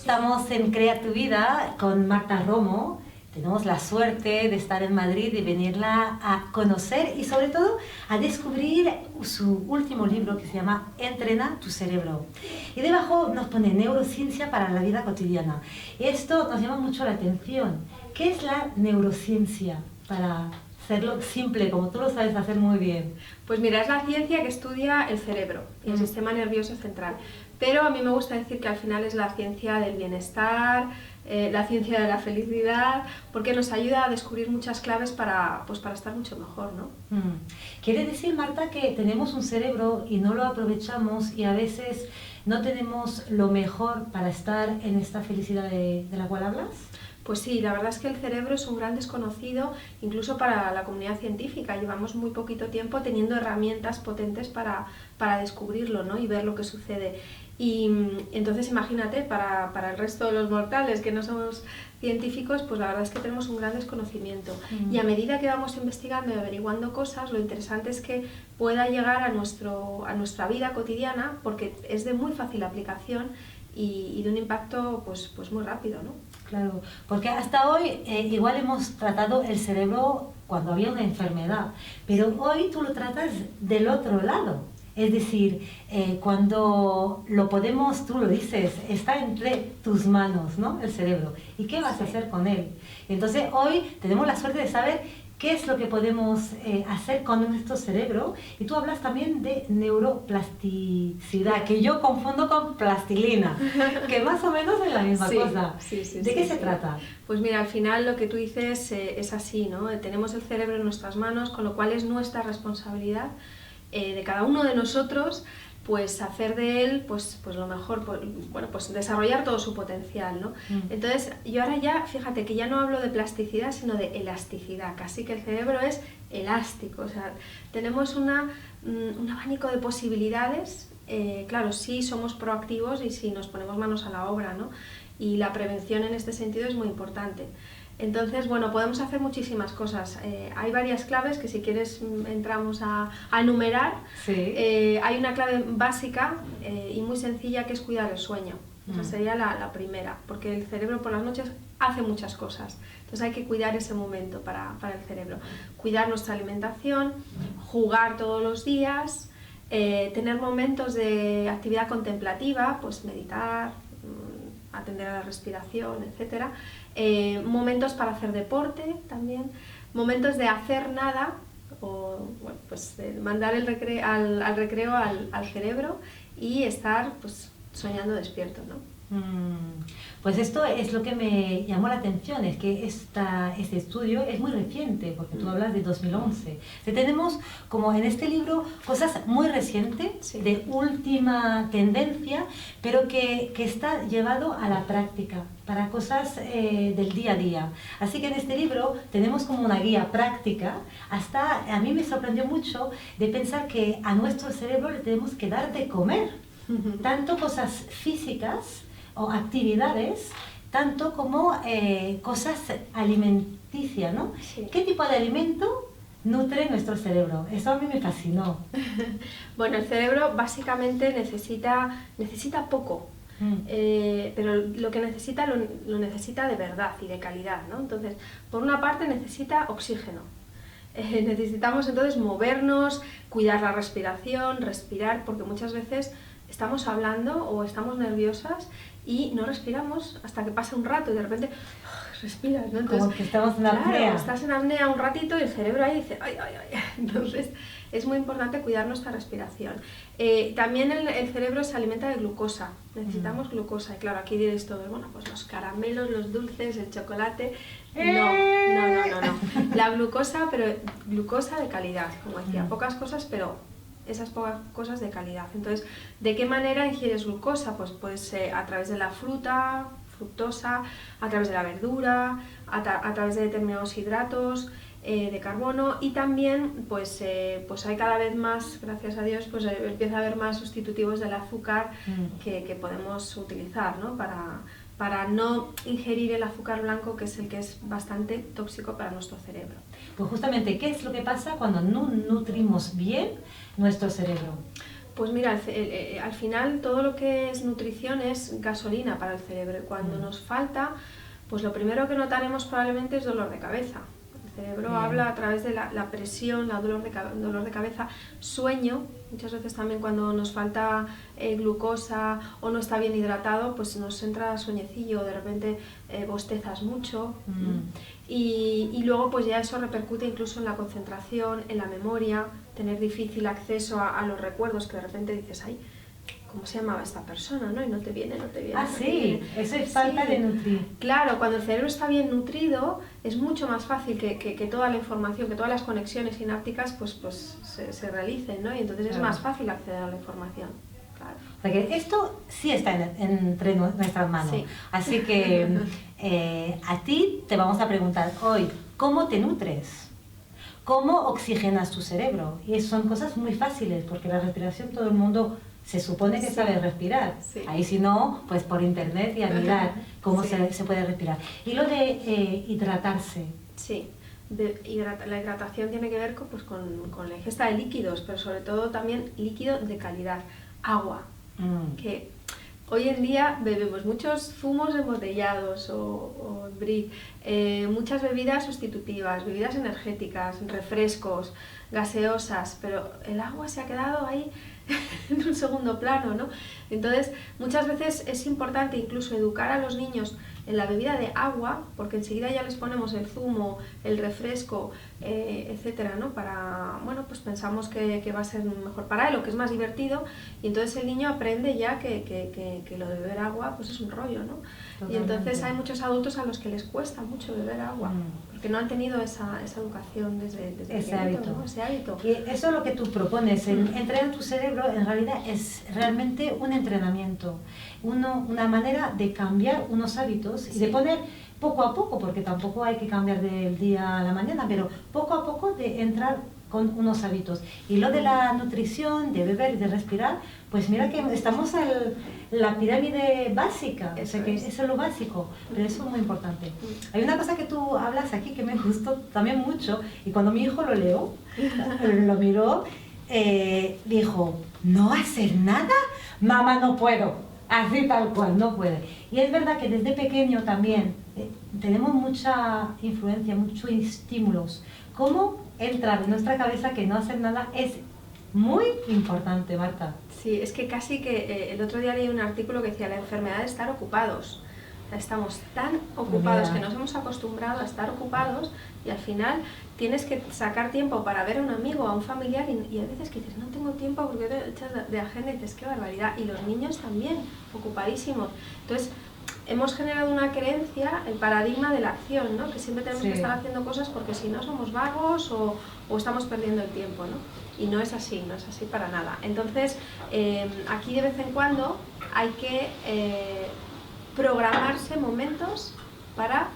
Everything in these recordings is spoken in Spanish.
Estamos en Crea tu Vida con Marta Romo. Tenemos la suerte de estar en Madrid y venirla a conocer y sobre todo a descubrir su último libro que se llama Entrena tu cerebro. Y debajo nos pone neurociencia para la vida cotidiana. Y esto nos llama mucho la atención. ¿Qué es la neurociencia? Para hacerlo simple, como tú lo sabes hacer muy bien. Pues mira, es la ciencia que estudia el cerebro y el sistema nervioso central. Pero a mí me gusta decir que al final es la ciencia del bienestar, la ciencia de la felicidad, porque nos ayuda a descubrir muchas claves para estar mucho mejor, ¿no? Quiere decir, Marta, que tenemos un cerebro y no lo aprovechamos y a veces no tenemos lo mejor para estar en esta felicidad de la cual hablas. Pues sí, la verdad es que el cerebro es un gran desconocido, incluso para la comunidad científica. Llevamos muy poquito tiempo teniendo herramientas potentes para descubrirlo, ¿no? Y ver lo que sucede. Y entonces imagínate, para el resto de los mortales que no somos científicos, pues la verdad es que tenemos un gran desconocimiento. Y a medida que vamos investigando y averiguando cosas, lo interesante es que pueda llegar a nuestra vida cotidiana, porque es de muy fácil aplicación y de un impacto pues muy rápido, ¿no? Claro, porque hasta hoy igual hemos tratado el cerebro cuando había una enfermedad, pero hoy tú lo tratas del otro lado. Es decir, cuando lo podemos, tú lo dices, está entre tus manos, ¿no? El cerebro. ¿Y qué vas a hacer con él? Entonces hoy tenemos la suerte de saber qué es lo que podemos hacer con nuestro cerebro. Y tú hablas también de neuroplasticidad, que yo confundo con plastilina, que más o menos es la misma cosa. ¿De qué se trata? Pues mira, al final lo que tú dices es así, ¿no? Tenemos el cerebro en nuestras manos, con lo cual es nuestra responsabilidad de cada uno de nosotros, pues hacer de él pues lo mejor, pues desarrollar todo su potencial, ¿no? Entonces yo ahora ya, fíjate que ya no hablo de plasticidad sino de elasticidad, casi que el cerebro es elástico, o sea, tenemos un abanico de posibilidades, claro, sí somos proactivos y sí nos ponemos manos a la obra, ¿no? Y la prevención en este sentido es muy importante. Entonces, bueno, podemos hacer muchísimas cosas. Hay varias claves que si quieres entramos a enumerar. Sí. Hay una clave básica y muy sencilla que es cuidar el sueño. Esa sería la primera, porque el cerebro por las noches hace muchas cosas. Entonces hay que cuidar ese momento para el cerebro. Cuidar nuestra alimentación, jugar todos los días, tener momentos de actividad contemplativa, pues meditar, atender a la respiración, etcétera. Momentos para hacer deporte también, momentos de hacer nada o bueno, pues mandar al recreo al cerebro y estar pues soñando despierto, ¿no? Pues esto es lo que me llamó la atención, es que este estudio es muy reciente, porque tú hablas de 2011. Tenemos como en este libro cosas muy recientes, sí, de última tendencia, pero que está llevado a la práctica, para cosas del día a día. Así que en este libro tenemos como una guía práctica, hasta a mí me sorprendió mucho de pensar que a nuestro cerebro le tenemos que dar de comer, tanto cosas físicas o actividades, tanto como cosas alimenticias, ¿no? Sí. ¿Qué tipo de alimento nutre nuestro cerebro? Eso a mí me fascinó. Bueno, el cerebro básicamente necesita poco, pero lo que necesita lo necesita de verdad y de calidad, ¿no? Entonces, por una parte necesita oxígeno. Necesitamos entonces movernos, cuidar la respiración, respirar, porque muchas veces estamos hablando o estamos nerviosas y no respiramos hasta que pasa un rato y de repente respiras, ¿no? Entonces, como que estamos en apnea. Claro, estás en apnea un ratito y el cerebro ahí dice ay, ay, ay. Entonces es muy importante cuidar nuestra respiración. También el cerebro se alimenta de glucosa, necesitamos glucosa. Y claro, aquí diréis todos, bueno, pues los caramelos, los dulces, el chocolate. No. La glucosa, pero glucosa de calidad, como decía, pocas cosas, pero esas pocas cosas de calidad. Entonces, ¿de qué manera ingieres glucosa? Pues a través de la fruta, fructosa, a través de la verdura, a través de determinados hidratos de carbono, y también pues hay cada vez más, gracias a Dios, pues empieza a haber más sustitutivos del azúcar que podemos utilizar, ¿no? Para no ingerir el azúcar blanco, que es el que es bastante tóxico para nuestro cerebro. Pues justamente, ¿qué es lo que pasa cuando no nutrimos bien nuestro cerebro? Pues mira, al final todo lo que es nutrición es gasolina para el cerebro. Y cuando nos falta, pues lo primero que notaremos probablemente es dolor de cabeza. El cerebro habla a través de la presión, dolor de cabeza, sueño. Muchas veces también cuando nos falta glucosa o no está bien hidratado, pues nos entra sueñecillo, de repente bostezas mucho. Y luego pues ya eso repercute incluso en la concentración, en la memoria, tener difícil acceso a los recuerdos, que de repente dices, ay, ¿cómo se llamaba esta persona? ¿No? Y no te viene. Ah, sí, eso es falta de nutrir. Claro, cuando el cerebro está bien nutrido, es mucho más fácil que toda la información, que todas las conexiones sinápticas pues se realicen, ¿no? Y entonces es más fácil acceder a la información. Claro. O sea que esto sí está entre nuestras manos. Sí. Así que a ti te vamos a preguntar hoy, ¿cómo te nutres? ¿Cómo oxigenas tu cerebro? Y son cosas muy fáciles, porque la respiración todo el mundo se supone que sabe respirar. Sí. Ahí si no, pues por internet y a mirar cómo se puede respirar. Y lo de hidratarse. Sí. La hidratación tiene que ver con la ingesta de líquidos, pero sobre todo también líquido de calidad. Agua, que hoy en día bebemos muchos zumos embotellados o brick, muchas bebidas sustitutivas, bebidas energéticas, refrescos, gaseosas, pero el agua se ha quedado ahí en un segundo plano, ¿no? Entonces, muchas veces es importante incluso educar a los niños en la bebida de agua, porque enseguida ya les ponemos el zumo, el refresco, etcétera, ¿no? Bueno, pues pensamos que va a ser mejor para él o que es más divertido, y entonces el niño aprende ya que lo de beber agua pues es un rollo, ¿no? Totalmente. Y entonces hay muchos adultos a los que les cuesta mucho beber agua, porque no han tenido esa educación desde ese hábito, ¿no? Ese hábito. Y eso es lo que tú propones, entrenar tu cerebro en realidad es realmente un entrenamiento, una manera de cambiar unos hábitos y de poner poco a poco, porque tampoco hay que cambiar del día a la mañana, pero poco a poco de entrar con unos hábitos. Y lo de la nutrición, de beber y de respirar, pues mira que estamos en la pirámide básica, o sea que eso es lo básico, pero eso es muy importante. Hay una cosa que tú hablas aquí que me gustó también mucho, y cuando mi hijo lo miró, dijo, ¿no hacer nada? Mamá, no puedo, así tal cual, no puede. Y es verdad que desde pequeño también tenemos mucha influencia, muchos estímulos. ¿Cómo entrar en nuestra cabeza que no hacer nada es muy importante, Marta? Sí, es que casi que el otro día leí un artículo que decía la enfermedad de estar ocupados. Estamos tan ocupados que nos hemos acostumbrado a estar ocupados y al final tienes que sacar tiempo para ver a un amigo, a un familiar y a veces que dices, no tengo tiempo porque te echas de agenda y dices, qué barbaridad. Y los niños también, ocupadísimos. Entonces, hemos generado una creencia, el paradigma de la acción, ¿no? Que siempre tenemos que estar haciendo cosas porque si no somos vagos o estamos perdiendo el tiempo, ¿no? Y no es así para nada. Entonces, aquí de vez en cuando hay que programarse momentos para,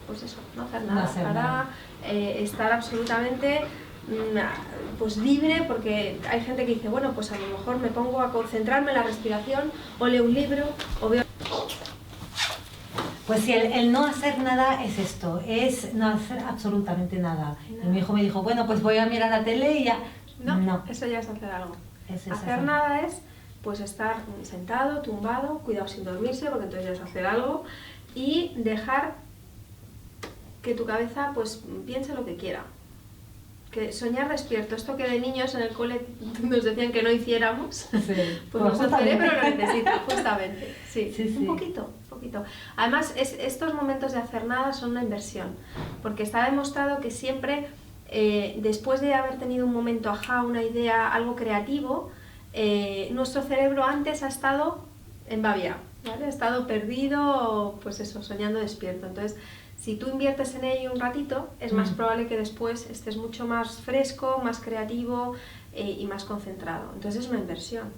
pues eso, no hacer nada, para estar absolutamente pues libre, porque hay gente que dice, bueno, pues a lo mejor me pongo a concentrarme en la respiración o leo un libro o veo... Pues sí, el no hacer nada es esto, es no hacer absolutamente nada. Y mi hijo me dijo, bueno, pues voy a mirar la tele y ya... No, eso ya es hacer algo. Hacer nada es pues estar sentado, tumbado, cuidado sin dormirse, porque entonces ya es hacer algo, y dejar que tu cabeza pues piense lo que quiera. Que soñar despierto, esto que de niños en el cole nos decían que no hiciéramos, pues nuestro cerebro lo necesita, justamente. Sí. Un poquito. Además, estos momentos de hacer nada son una inversión, porque está demostrado que siempre, después de haber tenido un momento ajá, una idea, algo creativo, nuestro cerebro antes ha estado en babia, ¿vale? Ha estado perdido, pues eso, soñando despierto. Entonces, si tú inviertes en ello un ratito, es más probable que después estés mucho más fresco, más creativo y más concentrado. Entonces es una inversión.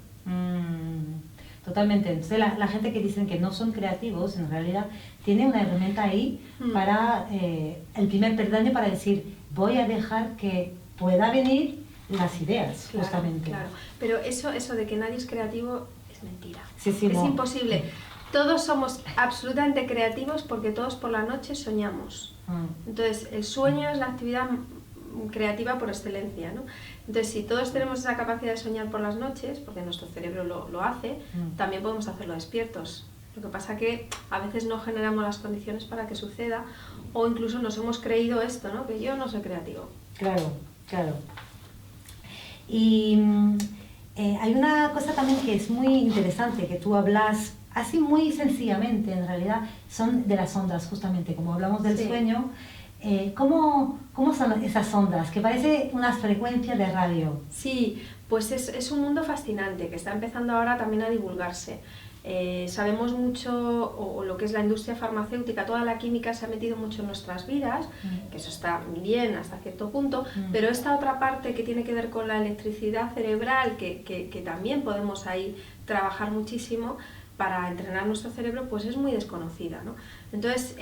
Totalmente. Entonces la gente que dicen que no son creativos, en realidad tiene una herramienta ahí para el primer peldaño para decir, voy a dejar que pueda venir las ideas, justamente. Claro, pero eso de que nadie es creativo es mentira. Es imposible. Todos somos absolutamente creativos porque todos por la noche soñamos. Entonces, el sueño es la actividad creativa por excelencia, ¿no? Entonces, si todos tenemos esa capacidad de soñar por las noches, porque nuestro cerebro lo hace, también podemos hacerlo despiertos. Lo que pasa que a veces no generamos las condiciones para que suceda, o incluso nos hemos creído esto, ¿no? Que yo no soy creativo. Claro, claro. Y hay una cosa también que es muy interesante, que tú hablas así muy sencillamente, en realidad, son de las ondas, justamente, como hablamos del sueño. ¿Cómo son esas ondas? Que parece unas frecuencias de radio. Sí, pues es un mundo fascinante que está empezando ahora también a divulgarse. Sabemos mucho, o lo que es la industria farmacéutica, toda la química se ha metido mucho en nuestras vidas, que eso está bien hasta cierto punto, pero esta otra parte que tiene que ver con la electricidad cerebral, que también podemos ahí trabajar muchísimo para entrenar nuestro cerebro, pues es muy desconocida, ¿no? Entonces,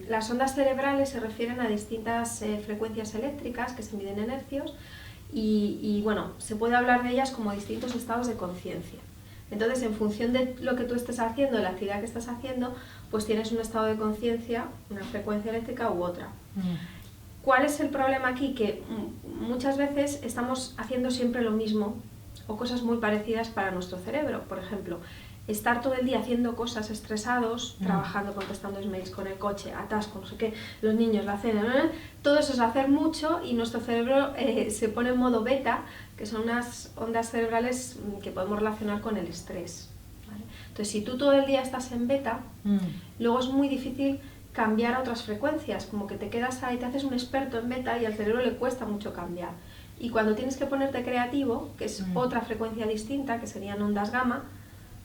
las ondas cerebrales se refieren a distintas frecuencias eléctricas que se miden en hercios y bueno, se puede hablar de ellas como distintos estados de conciencia. Entonces, en función de lo que tú estés haciendo, de la actividad que estás haciendo, pues tienes un estado de conciencia, una frecuencia eléctrica u otra. ¿Cuál es el problema aquí? Que muchas veces estamos haciendo siempre lo mismo o cosas muy parecidas para nuestro cerebro. Por ejemplo, estar todo el día haciendo cosas estresados, trabajando, contestando emails con el coche, atasco, no sé qué, los niños, la cena, todo eso es hacer mucho y nuestro cerebro se pone en modo beta, que son unas ondas cerebrales que podemos relacionar con el estrés, ¿vale? Entonces, si tú todo el día estás en beta, luego es muy difícil cambiar a otras frecuencias, como que te quedas ahí, te haces un experto en beta y al cerebro le cuesta mucho cambiar. Y cuando tienes que ponerte creativo, que es otra frecuencia distinta, que serían ondas gamma,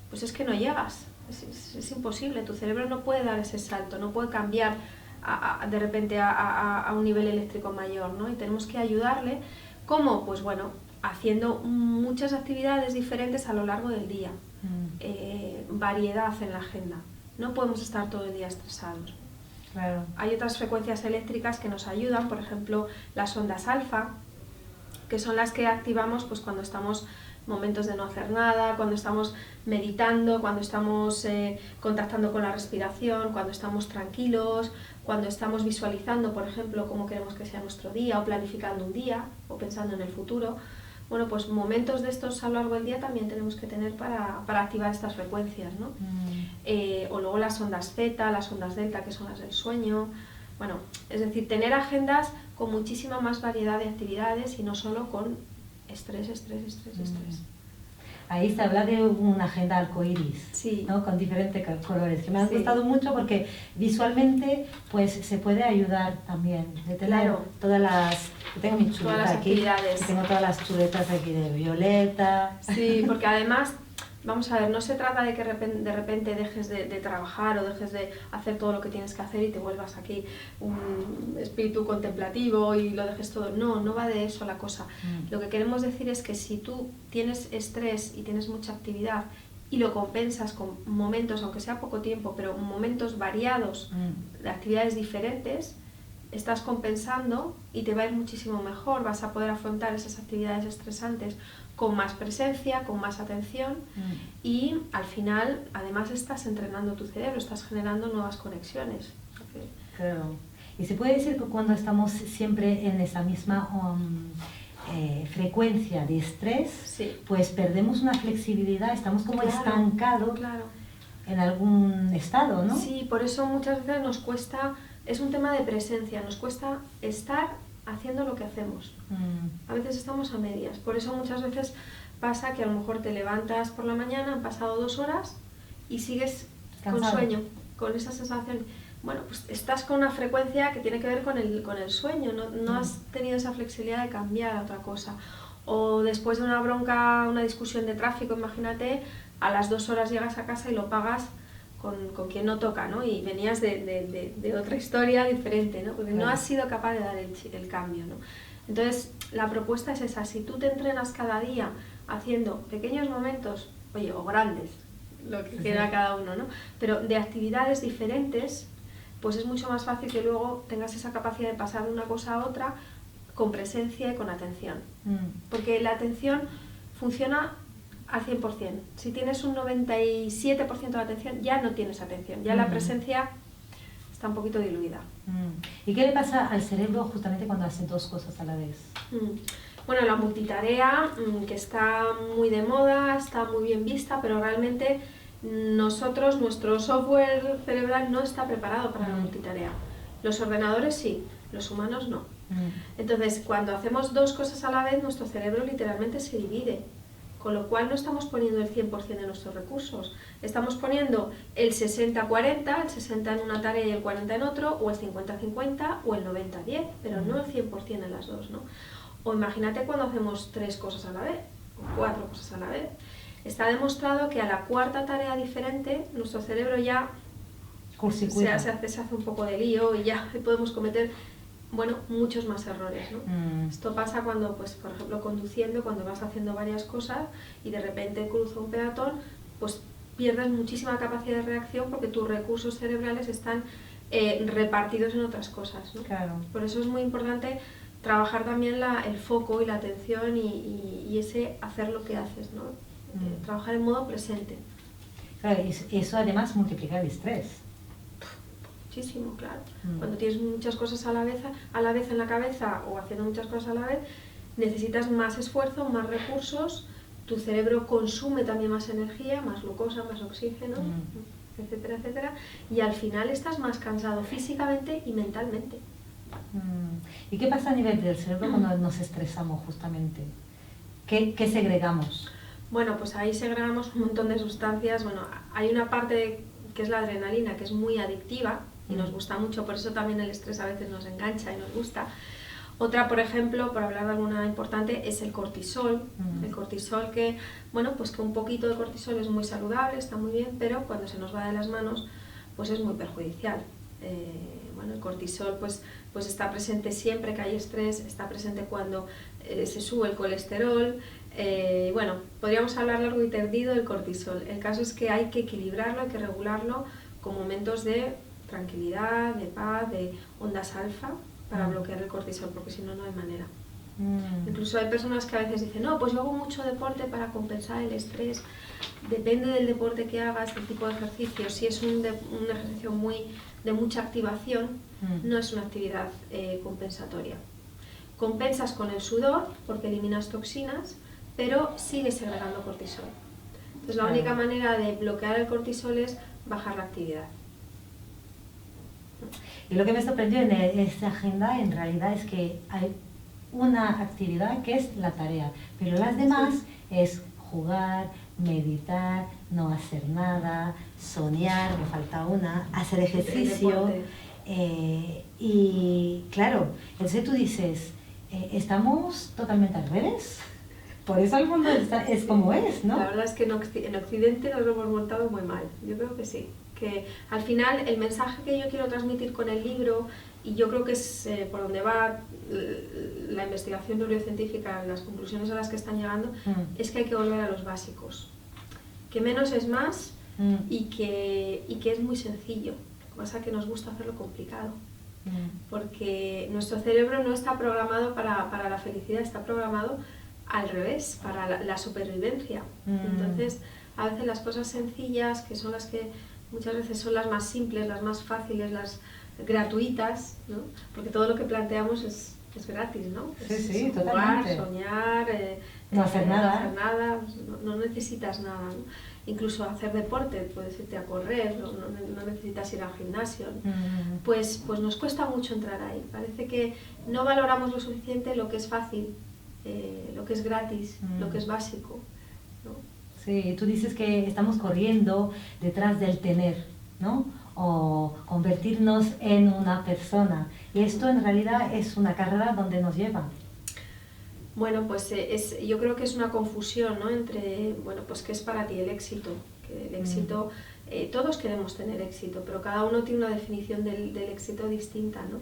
pues es que no llegas, es imposible, tu cerebro no puede dar ese salto, no puede cambiar de repente a un nivel eléctrico mayor, ¿no? Y tenemos que ayudarle, ¿cómo? Pues bueno, haciendo muchas actividades diferentes a lo largo del día, variedad en la agenda, no podemos estar todo el día estresados. Claro. Hay otras frecuencias eléctricas que nos ayudan, por ejemplo, las ondas alfa, que son las que activamos pues cuando estamos momentos de no hacer nada, cuando estamos meditando, cuando estamos contactando con la respiración, cuando estamos tranquilos, cuando estamos visualizando, por ejemplo, cómo queremos que sea nuestro día, o planificando un día, o pensando en el futuro. Bueno, pues momentos de estos a lo largo del día también tenemos que tener para activar estas frecuencias, ¿no? O luego las ondas zeta, las ondas delta, que son las del sueño. Bueno, es decir, tener agendas con muchísima más variedad de actividades y no solo con estrés. Ahí se habla de una agenda arcoíris, sí, ¿no? Con diferentes colores, que me han gustado mucho porque visualmente pues se puede ayudar también. De tener todas las... Tengo mi chuleta aquí, tengo todas las chuletas aquí de violeta. Sí, porque además, vamos a ver, no se trata de que de repente dejes de trabajar o dejes de hacer todo lo que tienes que hacer y te vuelvas aquí un espíritu contemplativo y lo dejes todo. No, no va de eso la cosa. Lo que queremos decir es que si tú tienes estrés y tienes mucha actividad y lo compensas con momentos, aunque sea poco tiempo, pero momentos variados de actividades diferentes, estás compensando y te va a ir muchísimo mejor, vas a poder afrontar esas actividades estresantes con más presencia, con más atención y al final además estás entrenando tu cerebro, estás generando nuevas conexiones. Claro. Y se puede decir que cuando estamos siempre en esa misma frecuencia de estrés, pues perdemos una flexibilidad, estamos como estancados en algún estado, ¿no? Sí, por eso muchas veces nos cuesta, es un tema de presencia, nos cuesta estar haciendo lo que hacemos. A veces estamos a medias, por eso muchas veces pasa que a lo mejor te levantas por la mañana, han pasado 2 horas y sigues con sueño, con esa sensación. Bueno, pues estás con una frecuencia que tiene que ver con el sueño, no has tenido esa flexibilidad de cambiar a otra cosa. O después de una bronca, una discusión de tráfico, imagínate, a las 2 horas llegas a casa y lo pagas con quien no toca, ¿no? Y venías de otra historia diferente, ¿no? Porque no has sido capaz de dar el cambio, ¿no? Entonces, la propuesta es esa, si tú te entrenas cada día haciendo pequeños momentos, oye, o grandes, lo que quiera cada uno, ¿no? Pero de actividades diferentes, pues es mucho más fácil que luego tengas esa capacidad de pasar de una cosa a otra con presencia y con atención. Porque la atención funciona al 100%. Si tienes un 97% de atención, ya no tienes atención. Ya la presencia está un poquito diluida. ¿Y qué le pasa al cerebro justamente cuando hace dos cosas a la vez? Bueno, la multitarea, que está muy de moda, está muy bien vista, pero realmente nuestro software cerebral no está preparado para la multitarea. Los ordenadores sí, los humanos no. Entonces, cuando hacemos dos cosas a la vez, nuestro cerebro literalmente se divide, con lo cual no estamos poniendo el 100% de nuestros recursos. Estamos poniendo el 60-40, el 60 en una tarea y el 40 en otro, o el 50-50 o el 90-10, pero no el 100% en las dos, ¿no? O imagínate cuando hacemos 3 cosas a la vez, o 4 cosas a la vez. Está demostrado que a la cuarta tarea diferente, nuestro cerebro ya se hace un poco de lío y ya podemos cometer, bueno, muchos más errores, ¿no? Esto pasa cuando, pues, por ejemplo, conduciendo, cuando vas haciendo varias cosas y de repente cruza un peatón, pues pierdes muchísima capacidad de reacción porque tus recursos cerebrales están repartidos en otras cosas, ¿no? Claro. Por eso es muy importante trabajar también el foco y la atención y ese hacer lo que haces, ¿no? Trabajar en modo presente. Claro, y eso además multiplica el estrés. Muchísimo, claro. Cuando tienes muchas cosas a la vez en la cabeza o haciendo muchas cosas a la vez, necesitas más esfuerzo, más recursos, tu cerebro consume también más energía, más glucosa, más oxígeno, etcétera, etcétera, y al final estás más cansado físicamente y mentalmente. ¿Y qué pasa a nivel del cerebro cuando nos estresamos justamente? ¿Qué segregamos? Bueno, pues ahí segregamos un montón de sustancias. Bueno, hay una parte que es la adrenalina, que es muy adictiva y nos gusta mucho, por eso también el estrés a veces nos engancha y nos gusta. Otra, por ejemplo, por hablar de alguna importante, es el cortisol. El cortisol que, bueno, pues que un poquito de cortisol es muy saludable, está muy bien, pero cuando se nos va de las manos, pues es muy perjudicial. Bueno, el cortisol pues está presente siempre que hay estrés, está presente cuando se sube el colesterol. Bueno, podríamos hablar largo y tendido del cortisol. El caso es que hay que equilibrarlo, hay que regularlo con momentos de tranquilidad, de paz, de ondas alfa para bloquear el cortisol, porque si no, no hay manera. Incluso hay personas que a veces dicen, no, pues yo hago mucho deporte para compensar el estrés. Depende del deporte que hagas, del tipo de ejercicio. Si es un ejercicio de mucha activación, no es una actividad compensatoria. Compensas con el sudor, porque eliminas toxinas, pero sigues segregando cortisol. Entonces la única manera de bloquear el cortisol es bajar la actividad. Y lo que me sorprendió en esta agenda en realidad es que hay una actividad que es la tarea, pero las demás es jugar, meditar, no hacer nada, soñar, me falta una, hacer ejercicio. Y claro, entonces tú dices, ¿estamos totalmente al revés? Por eso el mundo es como es, ¿no? La verdad es que en Occidente nos lo hemos montado muy mal, yo creo que sí. Que al final el mensaje que yo quiero transmitir con el libro, y yo creo que es por donde va la investigación neurocientífica, las conclusiones a las que están llegando, es que hay que volver a los básicos. Que menos es más y que es muy sencillo. Lo que pasa es que nos gusta hacerlo complicado. Porque nuestro cerebro no está programado para la felicidad, está programado al revés, para la supervivencia. Entonces, a veces las cosas sencillas, que son las que muchas veces son las más simples, las más fáciles, las gratuitas, ¿no? Porque todo lo que planteamos es gratis, ¿no? Sí, jugar, totalmente. Soñar, no hacer nada, no necesitas nada, ¿no? Incluso hacer deporte, puedes irte a correr, no necesitas ir al gimnasio, ¿no? Pues nos cuesta mucho entrar ahí. Parece que no valoramos lo suficiente lo que es fácil, lo que es gratis, lo que es básico, ¿no? Sí, tú dices que estamos corriendo detrás del tener, ¿no? O convertirnos en una persona. Y esto en realidad es una carrera donde nos lleva. Bueno, pues yo creo que es una confusión, ¿no? Entre, bueno, pues ¿qué es para ti el éxito? Que el éxito, todos queremos tener éxito, pero cada uno tiene una definición del éxito distinta, ¿no?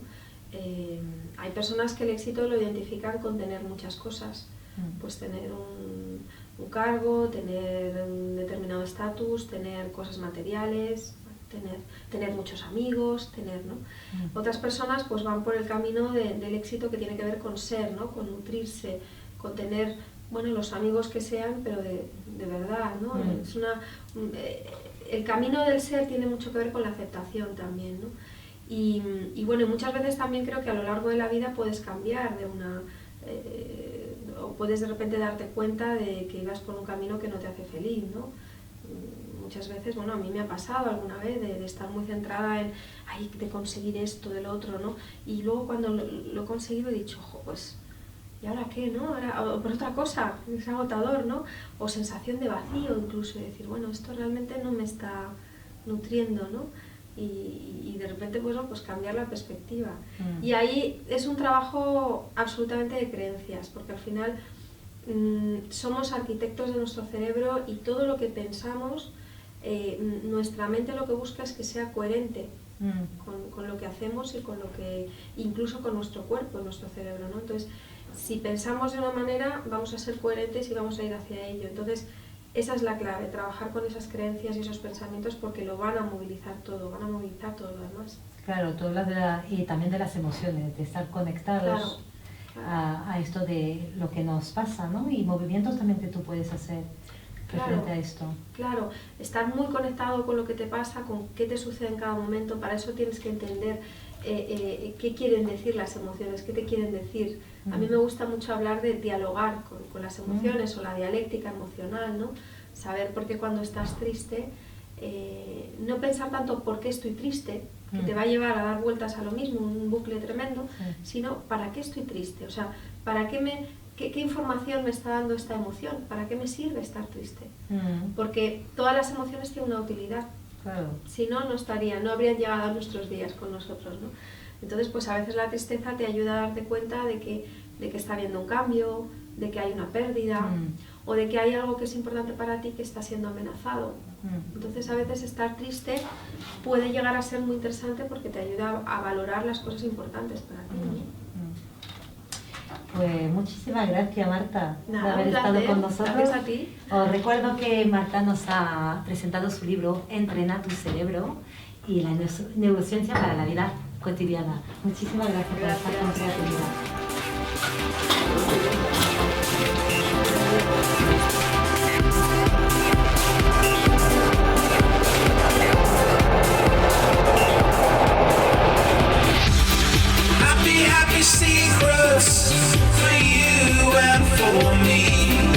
Hay personas que el éxito lo identifican con tener muchas cosas, pues tener un cargo, tener un determinado estatus, tener cosas materiales, tener muchos amigos, ¿no? Otras personas pues van por el camino del éxito que tiene que ver con ser, ¿no? Con nutrirse, con tener, bueno, los amigos que sean, pero de verdad, ¿no? Es el camino del ser tiene mucho que ver con la aceptación también, ¿no? Y bueno, y muchas veces también creo que a lo largo de la vida puedes cambiar de una... o puedes de repente darte cuenta de que ibas por un camino que no te hace feliz, ¿no? Muchas veces, bueno, a mí me ha pasado alguna vez de estar muy centrada en, ay, de conseguir esto, del otro, ¿no? Y luego cuando lo he conseguido he dicho, ojo, pues, ¿y ahora qué, no? Ahora, o por otra cosa, es agotador, ¿no? O sensación de vacío incluso, de decir, bueno, esto realmente no me está nutriendo, ¿no? Y de repente, pues, ¿no? Pues cambiar la perspectiva. Y ahí es un trabajo absolutamente de creencias, porque al final somos arquitectos de nuestro cerebro y todo lo que pensamos, nuestra mente lo que busca es que sea coherente con lo que hacemos y con lo que, incluso con nuestro cuerpo, nuestro cerebro, ¿no? Entonces, si pensamos de una manera, vamos a ser coherentes y vamos a ir hacia ello. Entonces, esa es la clave, trabajar con esas creencias y esos pensamientos, porque lo van a movilizar todo lo demás. Claro, tú hablas y también de las emociones, de estar conectados a esto de lo que nos pasa, ¿no? Y movimientos también que tú puedes hacer frente a esto. Claro, estar muy conectado con lo que te pasa, con qué te sucede en cada momento. Para eso tienes que entender qué quieren decir las emociones, qué te quieren decir. A mí me gusta mucho hablar de dialogar con las emociones o la dialéctica emocional, ¿no? Saber por qué cuando estás triste, no pensar tanto por qué estoy triste, que te va a llevar a dar vueltas a lo mismo, un bucle tremendo, sino para qué estoy triste, o sea, para qué información me está dando esta emoción, para qué me sirve estar triste. Porque todas las emociones tienen una utilidad. Claro. Si no, no habrían llegado a nuestros días con nosotros, ¿no? Entonces, pues a veces la tristeza te ayuda a darte cuenta de que está habiendo un cambio, de que hay una pérdida, o de que hay algo que es importante para ti que está siendo amenazado. Entonces, a veces estar triste puede llegar a ser muy interesante porque te ayuda a valorar las cosas importantes para ti, ¿no? Pues muchísimas gracias, Marta, por haber estado con nosotros. Gracias a ti. Os recuerdo que Marta nos ha presentado su libro Entrena tu cerebro y la neurociencia para la vida cotidiana. Muchísimas gracias por estar con creatividad. Happy secrets for you and for me.